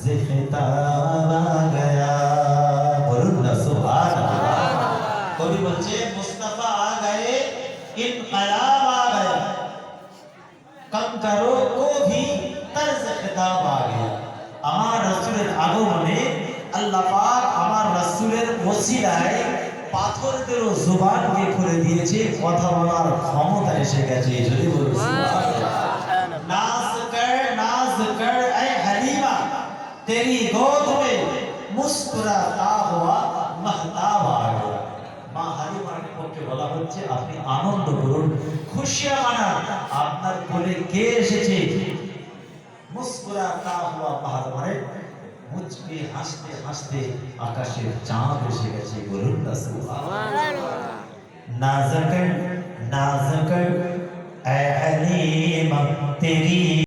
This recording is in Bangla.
से खिताब आ गया। बोलूं ना सुभान अल्लाह। कभी बच्चे मुस्तफा आ गए, इनकलाब आ गया, कंकरों को भी तर्ज खिताब आ गया। আমার রাসূলের আগমনে আল্লাহ পাক আমার রাসূলের ওসিলায় পাথরদেরও জবানকে খুলে দিয়েছে, কথা বলার ক্ষমতা এসে গেছে। যদি বলুন সুবহানাল্লাহ। नाज कर ऐ हलीमा, तेरी गोद में मुस्कुराता हुआ महताब आ गया। মা হালিমার পক্ষে বলা হচ্ছে আপনি আনন্দ করুন, খুশিয়া মানান, আপনার কোলে কে এসেছে। মুস্কুরাতা হুয়া মাহতাব মানে মুচকি হাসতে হাসতে আকাশের চাঁদ এসে গেছে। বলুন না সুবহানাল্লাহ। नाज़ कर ऐ हलीमा, तेरी